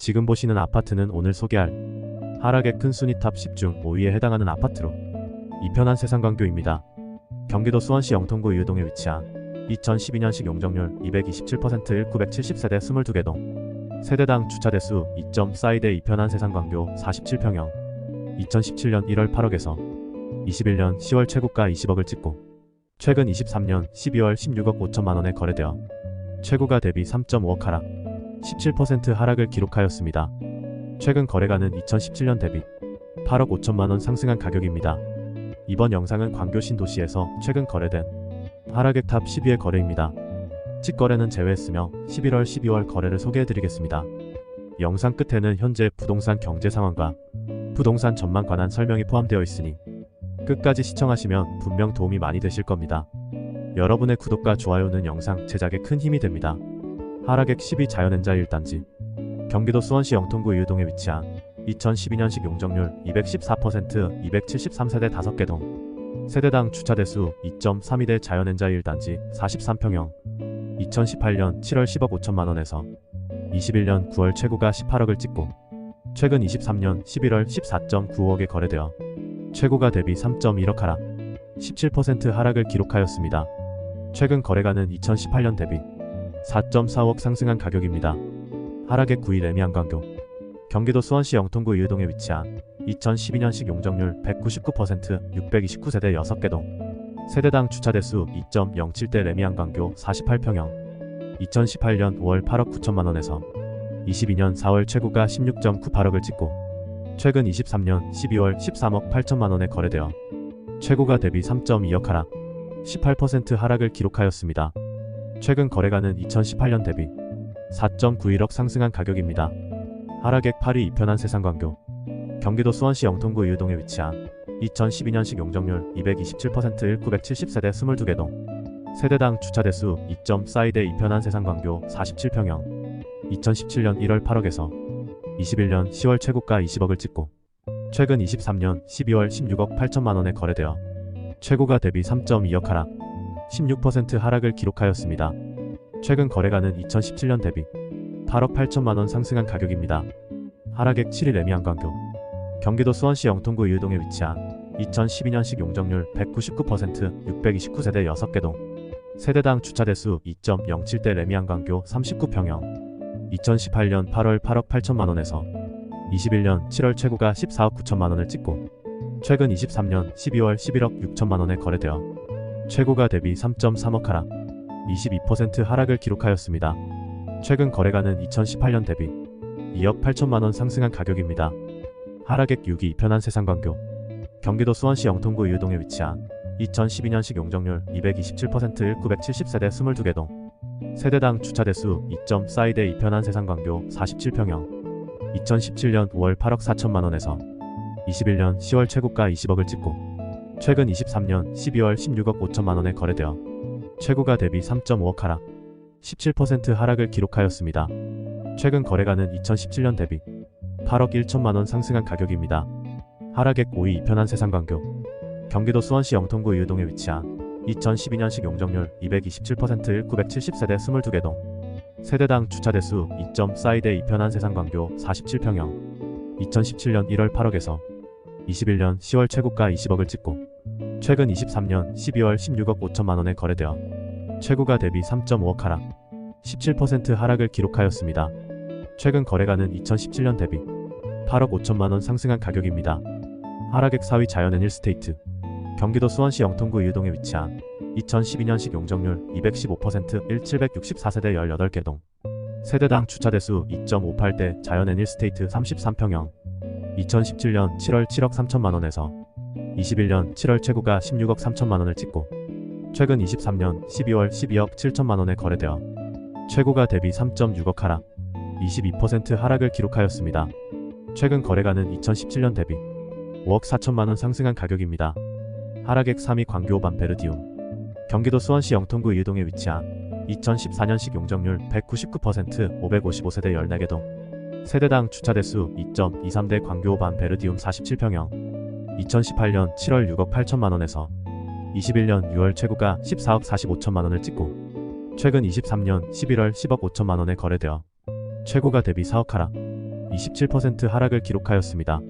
지금 보시는 아파트는 오늘 소개할 하락의 큰 순위 탑 10 중 5위에 해당하는 아파트로 이편한 세상광교입니다. 경기도 수원시 영통구 의유동에 위치한 2012년식 용적률 227% 1970세대 22개 동, 세대당 주차대수 2.4대 이편한 세상광교 47평형, 2017년 1월 8억에서 21년 10월 최고가 20억을 찍고 최근 23년 12월 16억 5천만원에 거래되어 최고가 대비 3.5억 하락, 17% 하락을 기록하였습니다. 최근 거래가는 2017년 대비 8억 5천만원 상승한 가격입니다. 이번 영상은 광교 신도시에서 최근 거래된 하락의 탑 10위의 거래입니다. 직거래는 제외했으며 11월, 12월 거래를 소개해드리겠습니다. 영상 끝에는 현재 부동산 경제 상황과 부동산 전망 관한 설명이 포함되어 있으니 끝까지 시청하시면 분명 도움이 많이 되실 겁니다. 여러분의 구독과 좋아요는 영상 제작에 큰 힘이 됩니다. 하락액 10위 자연엔자 1단지 경기도 수원시 영통구 의유동에 위치한 2012년식 용적률 214% 273세대 5개 동, 세대당 주차대수 2.32대 자연엔자 1단지 43평형, 2018년 7월 10억 5천만원에서 21년 9월 최고가 18억을 찍고 최근 23년 11월 14.95억에 거래되어 최고가 대비 3.1억 하락, 17% 하락을 기록하였습니다. 최근 거래가는 2018년 대비 4.45억 상승한 가격입니다. 하락의 9위 레미안광교 경기도 수원시 영통구 의유동에 위치한 2012년식 용적률 199% 629세대 6개 동, 세대당 주차대수 2.07대 레미안광교 48평형, 2018년 5월 8억 9천만원에서 22년 4월 최고가 16.98억을 찍고 최근 23년 12월 13억 8천만원에 거래되어 최고가 대비 3.2억 하락, 18% 하락을 기록하였습니다. 최근 거래가는 2018년 대비 4.91억 상승한 가격입니다. 하락액 8위 이편한 세상광교 경기도 수원시 영통구 의유동에 위치한 2012년식 용적률 227% 1970세대 22개 동, 세대당 주차대수 2.42대 이편한 세상광교 47평형, 2017년 1월 8억에서 21년 10월 최고가 20억을 찍고 최근 23년 12월 16억 8천만원에 거래되어 최고가 대비 3.2억 하락, 16% 하락을 기록하였습니다. 최근 거래가는 2017년 대비 8억 8천만원 상승한 가격입니다. 하락액 7위 레미안광교 경기도 수원시 영통구 의유동에 위치한 2012년식 용적률 199% 629세대 6개 동, 세대당 주차대수 2.07대 레미안광교 39평형, 2018년 8월 8억 8천만원에서 21년 7월 최고가 14억 9천만원을 찍고 최근 23년 12월 11억 6천만원에 거래되어 최고가 대비 3.3억 하락, 22% 하락을 기록하였습니다. 최근 거래가는 2018년 대비 2억 8천만원 상승한 가격입니다. 하락액 6위 이편한 세상광교 경기도 수원시 영통구 의유동에 위치한 2012년식 용적률 227% 1970세대 22개 동, 세대당 주차대수 2.42대 이편한 세상광교 47평형, 2017년 5월 8억 4천만원에서 21년 10월 최고가 20억을 찍고 최근 23년 12월 16억 5천만원에 거래되어 최고가 대비 3.5억 하락, 17% 하락을 기록하였습니다. 최근 거래가는 2017년 대비 8억 1천만원 상승한 가격입니다. 하락액 5위 이편한 세상광교 경기도 수원시 영통구 의유동에 위치한 2012년식 용적률 227% 1970세대 22개 동, 세대당 주차대수 2.42대 이편한 세상광교 47평형, 2017년 1월 8억에서 21년 10월 최고가 20억을 찍고 최근 23년 12월 16억 5천만원에 거래되어 최고가 대비 3.5억 하락, 17% 하락을 기록하였습니다. 최근 거래가는 2017년 대비 8억 5천만원 상승한 가격입니다. 하락액 4위 자연엔 1스테이트 경기도 수원시 영통구 의유동에 위치한 2012년식 용적률 215% 1764세대 18개 동, 세대당 주차대수 2.58대 자연엔 1스테이트 33평형, 2017년 7월 7억 3천만원에서 21년 7월 최고가 16억 3천만원을 찍고 최근 23년 12월 12억 7천만원에 거래되어 최고가 대비 3.6억 하락, 22% 하락을 기록하였습니다. 최근 거래가는 2017년 대비 5억 4천만원 상승한 가격입니다. 하락액 3위 광교오반 베르디움 경기도 수원시 영통구 의유동에 위치한 2014년식 용적률 199% 555세대 14개 동, 세대당 주차대수 2.23대 광교오반 베르디움 47평형, 2018년 7월 6억 8천만원에서 21년 6월 최고가 14억 45천만원을 찍고 최근 23년 11월 10억 5천만원에 거래되어 최고가 대비 4억 하락, 27% 하락을 기록하였습니다.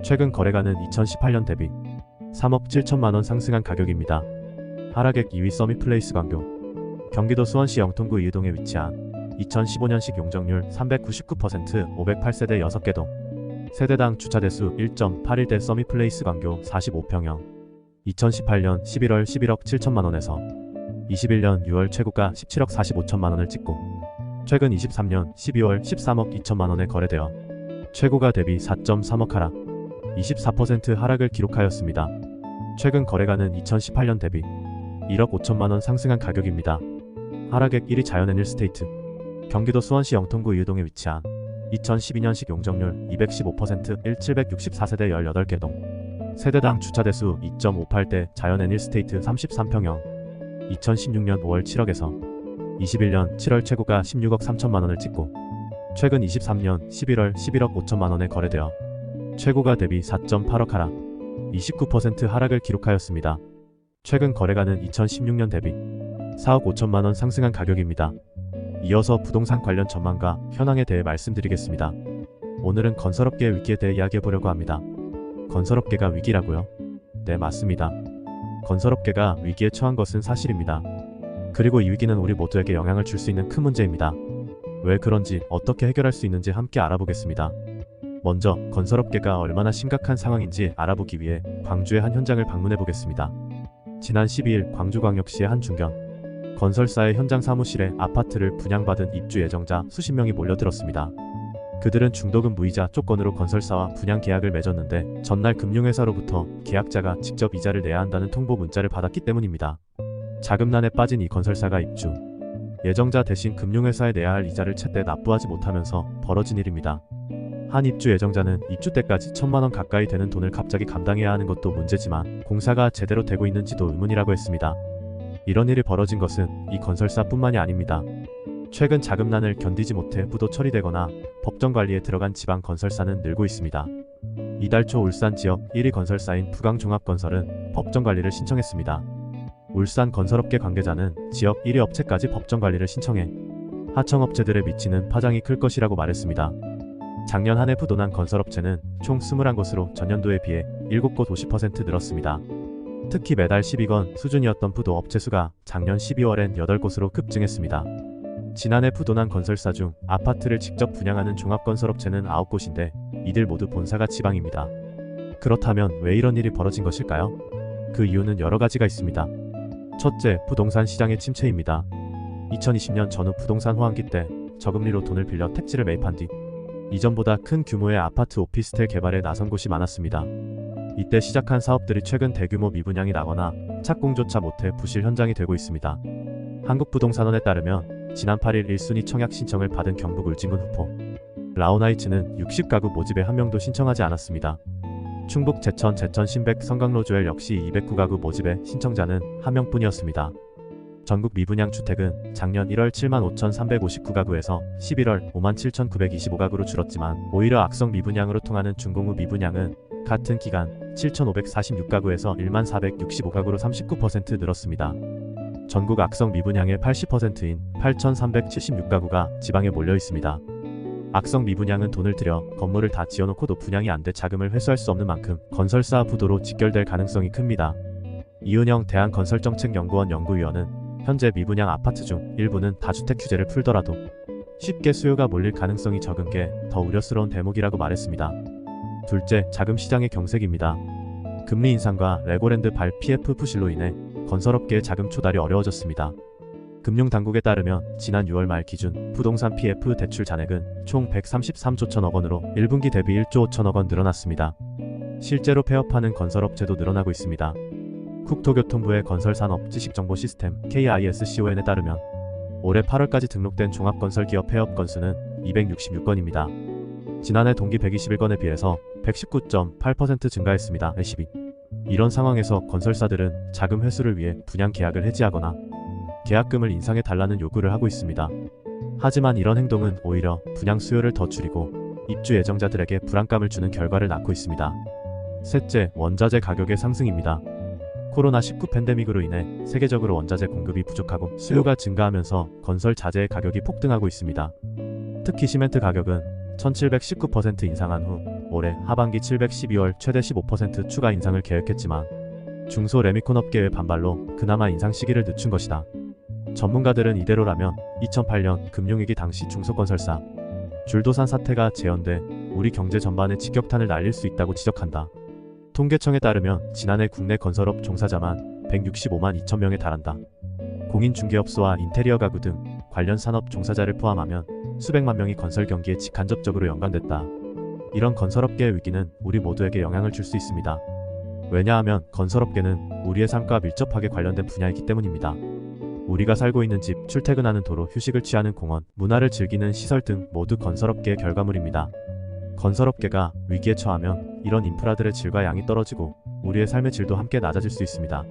최근 거래가는 2018년 대비 3억 7천만 원 상승한 가격입니다. 하락액 2위 서밋플레이스 광교. 경기도 수원시 영통구 이유동에 위치한 2015년식 용적률 399%, 508세대 6개 동. 세대당 주차대수 1.81대 서밋플레이스 광교 45평형. 2018년 11월 11억 7천만 원에서 21년 6월 최고가 17억 45천만 원을 찍고 최근 23년 12월 13억 2천만 원에 거래되어 최고가 대비 4.3억 하락, 24% 하락을 기록하였습니다. 최근 거래가는 2018년 대비 1억 5천만 원 상승한 가격입니다. 하락액 1위 자연앤일스테이트. 경기도 수원시 영통구 이유동에 위치한 2012년식 용적률 215%, 1764세대 18개 동. 세대당 주차대수 2.58대 자연앤일스테이트 33평형. 2016년 5월 7억에서 21년 7월 최고가 16억 3천만 원을 찍고 최근 23년 11월 11억 5천만 원에 거래되어 최고가 대비 4.8억 하락, 29% 하락을 기록하였습니다. 최근 거래가는 2016년 대비 4억 5천만 원 상승한 가격입니다. 이어서 부동산 관련 전망과 현황에 대해 말씀드리겠습니다. 오늘은 건설업계 위기에 대해 이야기해보려고 합니다. 건설업계가 위기라고요? 네, 맞습니다. 건설업계가 위기에 처한 것은 사실입니다. 그리고 이 위기는 우리 모두에게 영향을 줄 수 있는 큰 문제입니다. 왜 그런지, 어떻게 해결할 수 있는지 함께 알아보겠습니다. 먼저 건설업계가 얼마나 심각한 상황인지 알아보기 위해 광주의 한 현장을 방문해 보겠습니다. 지난 12일 광주광역시의 한 중견 건설사의 현장 사무실에 아파트를 분양받은 입주 예정자 수십 명이 몰려들었습니다. 그들은 중도금 무이자 조건으로 건설사와 분양 계약을 맺었는데 전날 금융회사로부터 계약자가 직접 이자를 내야 한다는 통보 문자를 받았기 때문입니다. 자금난에 빠진 이 건설사가 입주 예정자 대신 금융회사에 내야 할 이자를 제때 납부하지 못하면서 벌어진 일입니다. 한 입주 예정자는 입주 때까지 1,000만 원 가까이 되는 돈을 갑자기 감당해야 하는 것도 문제지만 공사가 제대로 되고 있는지도 의문이라고 했습니다. 이런 일이 벌어진 것은 이 건설사뿐만이 아닙니다. 최근 자금난을 견디지 못해 부도 처리되거나 법정관리에 들어간 지방 건설사는 늘고 있습니다. 이달 초 울산 지역 1위 건설사인 부강종합건설은 법정관리를 신청했습니다. 울산 건설업계 관계자는 지역 1위 업체까지 법정관리를 신청해 하청업체들에 미치는 파장이 클 것이라고 말했습니다. 작년 한 해 부도난 건설업체는 총 21곳으로 전년도에 비해 7곳 50% 늘었습니다. 특히 매달 12건 수준이었던 부도 업체 수가 작년 12월엔 8곳으로 급증했습니다. 지난해 부도난 건설사 중 아파트를 직접 분양하는 종합건설업체는 9곳인데 이들 모두 본사가 지방입니다. 그렇다면 왜 이런 일이 벌어진 것일까요? 그 이유는 여러 가지가 있습니다. 첫째, 부동산 시장의 침체입니다. 2020년 전후 부동산 호황기 때 저금리로 돈을 빌려 택지를 매입한 뒤 이전보다 큰 규모의 아파트 오피스텔 개발에 나선 곳이 많았습니다. 이때 시작한 사업들이 최근 대규모 미분양이 나거나 착공조차 못해 부실 현장이 되고 있습니다. 한국부동산원에 따르면 지난 8일 1순위 청약 신청을 받은 경북 울진군 후포 라온하이츠는 60가구 모집에 한 명도 신청하지 않았습니다. 충북 제천 신백 성강로조엘 역시 209가구 모집에 신청자는 한 명뿐이었습니다. 전국 미분양 주택은 작년 1월 75,359가구에서 11월 57,925가구로 줄었지만 오히려 악성 미분양으로 통하는 준공후 미분양은 같은 기간 7,546가구에서 1465가구로 39% 늘었습니다. 전국 악성 미분양의 80%인 8,376가구가 지방에 몰려 있습니다. 악성 미분양은 돈을 들여 건물을 다 지어놓고도 분양이 안 돼 자금을 회수할 수 없는 만큼 건설사 부도로 직결될 가능성이 큽니다. 이은영 대한건설정책연구원 연구위원은 현재 미분양 아파트 중 일부는 다주택 규제를 풀더라도 쉽게 수요가 몰릴 가능성이 적은 게 더 우려스러운 대목이라고 말했습니다. 둘째, 자금 시장의 경색입니다. 금리 인상과 레고랜드 발 PF 부실로 인해 건설업계의 자금 조달이 어려워졌습니다. 금융당국에 따르면 지난 6월 말 기준 부동산 PF 대출 잔액은 총 133조 1천억 원으로 1분기 대비 1조 5천억 원 늘어났습니다. 실제로 폐업하는 건설업체도 늘어나고 있습니다. 국토교통부의 건설산업 지식정보시스템 KISCON에 따르면 올해 8월까지 등록된 종합건설기업 폐업 건수는 266건입니다. 지난해 동기 121건에 비해서 119.8% 증가했습니다. 12. 이런 상황에서 건설사들은 자금 회수를 위해 분양 계약을 해지하거나 계약금을 인상해달라는 요구를 하고 있습니다. 하지만 이런 행동은 오히려 분양 수요를 더 줄이고 입주 예정자들에게 불안감을 주는 결과를 낳고 있습니다. 셋째, 원자재 가격의 상승입니다. 코로나19 팬데믹으로 인해 세계적으로 원자재 공급이 부족하고 수요가 증가하면서 건설 자재의 가격이 폭등하고 있습니다. 특히 시멘트 가격은 1719% 인상한 후 올해 하반기 712월 최대 15% 추가 인상을 계획했지만 중소 레미콘 업계의 반발로 그나마 인상 시기를 늦춘 것이다. 전문가들은 이대로라면 2008년 금융위기 당시 중소건설사 줄도산 사태가 재현돼 우리 경제 전반에 직격탄을 날릴 수 있다고 지적한다. 통계청에 따르면 지난해 국내 건설업 종사자만 165만 2천 명에 달한다. 공인중개업소와 인테리어 가구 등 관련 산업 종사자를 포함하면 수백만 명이 건설 경기에 직간접적으로 연관됐다. 이런 건설업계의 위기는 우리 모두에게 영향을 줄 수 있습니다. 왜냐하면 건설업계는 우리의 삶과 밀접하게 관련된 분야이기 때문입니다. 우리가 살고 있는 집, 출퇴근하는 도로, 휴식을 취하는 공원, 문화를 즐기는 시설 등 모두 건설업계의 결과물입니다. 건설업계가 위기에 처하면 이런 인프라들의 질과 양이 떨어지고 우리의 삶의 질도 함께 낮아질 수 있습니다.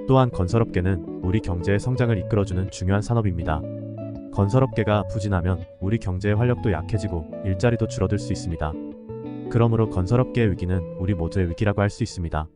또한 건설업계는 우리 경제의 성장을 이끌어주는 중요한 산업입니다. 건설업계가 부진하면 우리 경제의 활력도 약해지고 일자리도 줄어들 수 있습니다. 그러므로 건설업계의 위기는 우리 모두의 위기라고 할 수 있습니다.